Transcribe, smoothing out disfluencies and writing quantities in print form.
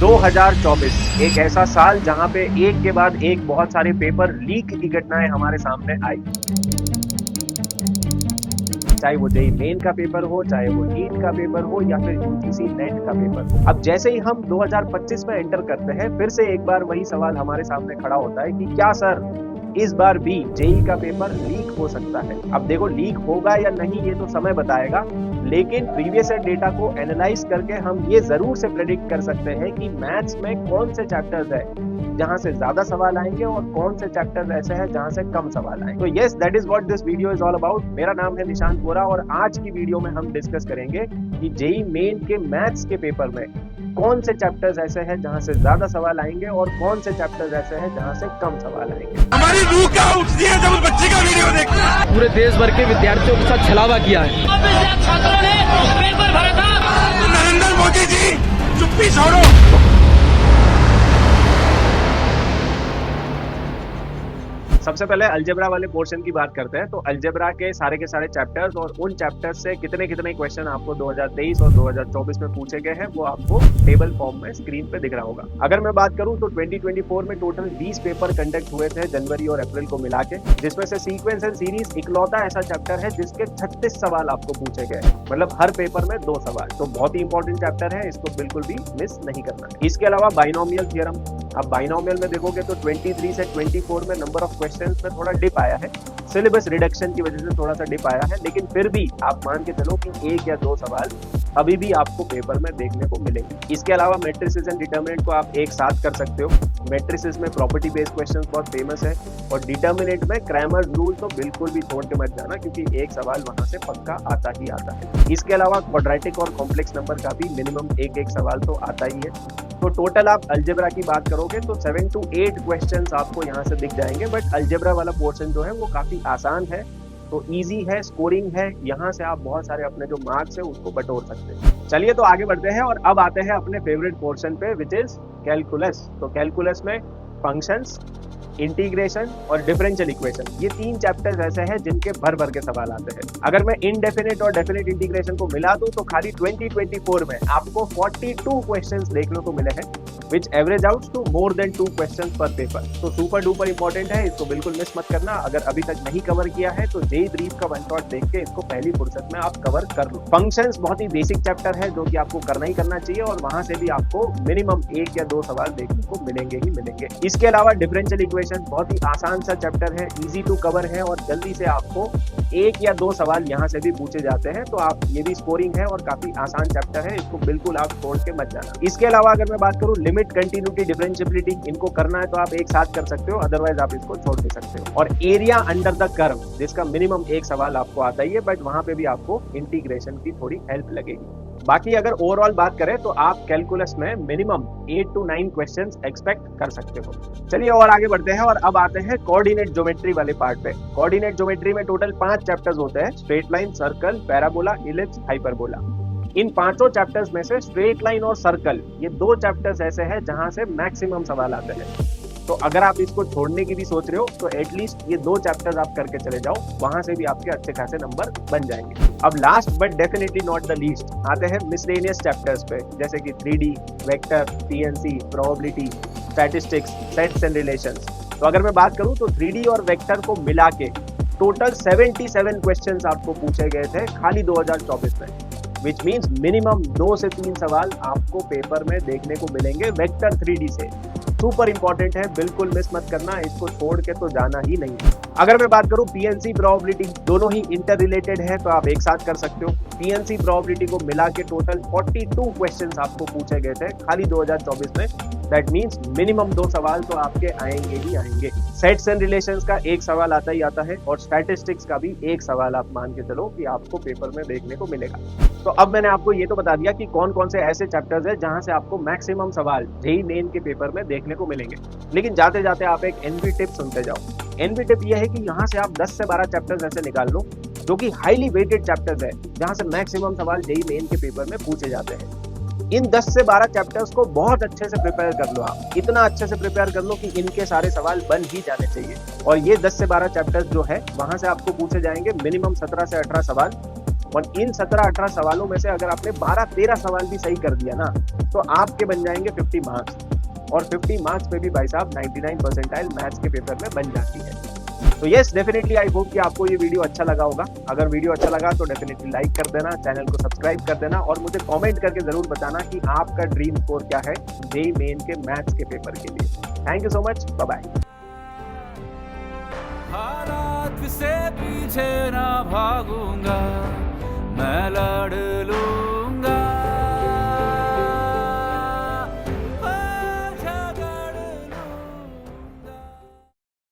2024 एक ऐसा साल जहां पे एक के बाद एक बहुत सारे पेपर लीक की घटनाएं हमारे सामने आई। चाहे वो जेईई मेन का पेपर हो, चाहे वो नीट का पेपर हो या फिर यूजीसी नेट का पेपर हो। अब जैसे ही हम 2025 में एंटर करते हैं, फिर से एक बार वही सवाल हमारे सामने खड़ा होता है कि क्या सर इस बार भी जेईई का पेपर लीक हो सकता है। अब देखो, लीक होगा या नहीं ये तो समय बताएगा, लेकिन प्रीवियस ईयर डेटा को एनालाइज करके हम ये जरूर से प्रेडिक्ट कर सकते हैं कि मैथ्स में कौन से चैप्टर्स है जहां से ज्यादा सवाल आएंगे और कौन से चैप्टर्स ऐसे हैं जहां से कम सवाल आएंगे। तो yes, that is what this video is all about. मेरा नाम है निशांत बोरा और आज की वीडियो में हम डिस्कस करेंगे कि जेईई मेन के मैथ्स के पेपर में कौन से चैप्टर्स ऐसे हैं जहां से ज्यादा सवाल आएंगे और कौन से चैप्टर्स ऐसे हैं जहां से कम सवाल आएंगे। हमारी रूह क्या उठती है जब उस बच्चे का वीडियो देखते हैं। पूरे देश भर के विद्यार्थियों के साथ छलावा किया है। छात्रों ने पेपर भरा था। नरेंद्र मोदी जी चुप्पी छोड़ो। सबसे पहले अलजेब्रा वाले पोर्शन की बात करते हैं। तो अलजेब्रा के सारे चैप्टर्स और उन चैप्टर्स से कितने क्वेश्चन आपको 2023 और 2024 में पूछे गए हैं वो आपको टेबल फॉर्म में स्क्रीन पे दिख रहा होगा। अगर मैं बात करूं तो 2024 में टोटल 20 पेपर कंडक्ट हुए थे जनवरी और अप्रैल को मिला के, जिसमें से सीक्वेंस एंड सीरीज इकलौता ऐसा चैप्टर है जिसके 36 सवाल आपको पूछे गए, मतलब हर पेपर में 2 सवाल। तो बहुत ही इंपॉर्टेंट चैप्टर है, इसको बिल्कुल भी मिस नहीं करना। इसके अलावा बाइनोमियल थ्योरम, अब बाइनोमियल में देखोगे तो 23 से 24 में नंबर ऑफ क्वेश्चंस में थोड़ा डिप आया है, सिलेबस रिडक्शन की वजह से थोड़ा सा डिप आया है, लेकिन फिर भी आप मान के चलो कि 1 या 2 सवाल अभी भी आपको पेपर में देखने को मिलेंगे। इसके अलावा मैट्रिसेस एंड डिटरमिनेंट को आप एक साथ कर सकते हो। मैट्रिसेस में प्रॉपर्टी बेस्ड क्वेश्चंस बहुत फेमस है और डिटरमिनेंट में क्रैमर्स रूल तो बिल्कुल भी छोड़ के मत जाना, क्योंकि एक सवाल वहां से पक्का आता ही आता है। इसके अलावा क्वाड्रेटिक और कॉम्प्लेक्स नंबर का भी मिनिमम एक सवाल तो आता ही है। तो टोटल आप अलजेब्रा की बात करोगे तो 7 to 8 क्वेश्चंस आपको यहाँ से दिख जाएंगे, बट अलजेब्रा वाला पोर्शन जो है वो काफी आसान है, तो इजी है, स्कोरिंग है, यहाँ से आप बहुत सारे अपने जो मार्क्स है उसको बटोर सकते हैं। चलिए तो आगे बढ़ते हैं और अब आते हैं अपने फेवरेट पोर्शन पे, विच इज कैलकुलस। तो कैलकुलस में फंक्शंस, इंटीग्रेशन और डिफरेंशियल इक्वेशन, ये 3 चैप्टर्स ऐसे हैं जिनके भर भर के सवाल आते हैं। अगर मैं इनडेफिनेट और डेफिनेट इंटीग्रेशन को मिला दूं तो खाली 2024 में आपको 42 क्वेश्चंस देखने को मिले हैं, which average out to more than 2 questions per paper। तो सुपर डुपर इंपॉर्टेंट है, इसको बिल्कुल मिस मत करना। अगर अभी तक नहीं कवर किया है तो जेईई ब्रीफ का 1 शॉट देख के इसको पहली फुर्सत में आप कवर कर लो। फंक्शंस बहुत ही बेसिक चैप्टर है जो कि आपको करना ही करना चाहिए और वहां से भी आपको मिनिमम 1 या 2 सवाल देखने को मिलेंगे ही मिलेंगे। इसके अलावा डिफरेंशियल इक्वेशन बहुत ही आसान सा चैप्टर है, इजी टू कवर है और जल्दी से आपको 1 या 2 सवाल यहाँ से भी पूछे जाते हैं, तो आप ये भी स्कोरिंग है और काफी आसान चैप्टर है, इसको बिल्कुल आप छोड़ के मत जाना। इसके अलावा अगर मैं बात करूँ लिमिट, कंटिन्यूटी, डिफरेंशिएबिलिटी, इनको करना है तो आप एक साथ कर सकते हो, अदरवाइज आप इसको छोड़ दे सकते हो। और एरिया अंडर द कर्व, जिसका मिनिमम 1 सवाल आपको आता ही है, बट वहां पे भी आपको इंटीग्रेशन की थोड़ी हेल्प लगेगी। बाकी अगर ओवरऑल बात करें तो आप कैलकुलस में मिनिमम 8 to 9 क्वेश्चंस एक्सपेक्ट कर सकते हो। चलिए और आगे बढ़ते हैं और अब आते हैं कोऑर्डिनेट ज्योमेट्री वाले पार्ट पे। कोऑर्डिनेट ज्योमेट्री में टोटल 5 चैप्टर्स होते हैं, straight line, circle, parabola, ellipse, hyperbola. इन 5 चैप्टर्स में से स्ट्रेट लाइन और सर्कल, ये 2 चैप्टर्स ऐसे हैं जहां से मैक्सिमम सवाल आते हैं। तो अगर आप इसको छोड़ने की भी सोच रहे हो तो एटलीस्ट ये 2 चैप्टर्स आप करके चले जाओ, वहां से भी आपके अच्छे खासे नंबर बन जाएंगे। अब last but definitely not the least आते हैं मिसलेनियस चैप्टर्स पे, जैसे कि 3D, vector, PNC, probability, statistics, sets and relations. तो अगर मैं बात करूं तो 3D और वेक्टर को मिला के टोटल 77 क्वेश्चंस आपको पूछे गए थे खाली 2024 में, विच मीन्स मिनिमम 2 से 3 सवाल आपको पेपर में देखने को मिलेंगे वेक्टर 3D से। सुपर इंपॉर्टेंट है, बिल्कुल मिस मत करना, इसको छोड़ के तो जाना ही नहीं। अगर मैं बात करूं पीएनसी, प्रोबेबिलिटी, दोनों ही इंटर रिलेटेड है तो आप एक साथ कर सकते हो। पीएनसी प्रोबेबिलिटी को मिला के टोटल 42 क्वेश्चंस आपको पूछे गए थे खाली 2024 में, दैट मीन्स मिनिमम 2 सवाल तो आपके आएंगे ही आएंगे। सेट्स एंड रिलेशंस का 1 सवाल आता ही आता है और स्टैटिस्टिक्स का भी 1 सवाल आप मान के चलो कि आपको पेपर में देखने को मिलेगा। तो अब मैंने आपको ये तो बता दिया कि कौन कौन से ऐसे चैप्टर्स हैं जहां से आपको मैक्सिमम सवाल जेईई मेन के पेपर में देखने को मिलेंगे, लेकिन जाते जाते आप एक एनवी टिप सुनते जाओ। एनवी टिप ये है कि यहाँ से आप 10 से 12 चैप्टर्स ऐसे निकाल लो जो कि हाईली वेटेड चैप्टर्स है, जहां से मैक्सिमम सवाल जेईई मेन के पेपर में पूछे जाते हैं। इन 10 से 12 चैप्टर्स को बहुत अच्छे से प्रिपेयर कर लो, आप इतना अच्छे से प्रिपेयर कर लो कि इनके सारे सवाल बन ही जाने चाहिए। और ये 10 से 12 चैप्टर्स जो है वहां से आपको पूछे जाएंगे मिनिमम 17 से 18 सवाल, और इन 17-18 सवालों में से अगर आपने 12-13 सवाल भी सही कर दिया ना, तो आपके बन जाएंगे 50 मार्क्स, और 50 मार्क्स पे भी भाई साहब 99 परसेंटाइल मैथ्स के पेपर में बन जाती है। तो यस, डेफिनेटली आई होप कि आपको ये वीडियो अच्छा लगा होगा। अगर वीडियो अच्छा लगा तो डेफिनेटली लाइक कर देना, चैनल को सब्सक्राइब कर देना, और मुझे कमेंट करके जरूर बताना कि आपका ड्रीम स्कोर क्या है जेईई मेन के मैथ्स के पेपर के लिए। Thank you so much, bye bye. हालात से पीछे ना भागूंगा, मैं लड़ लूं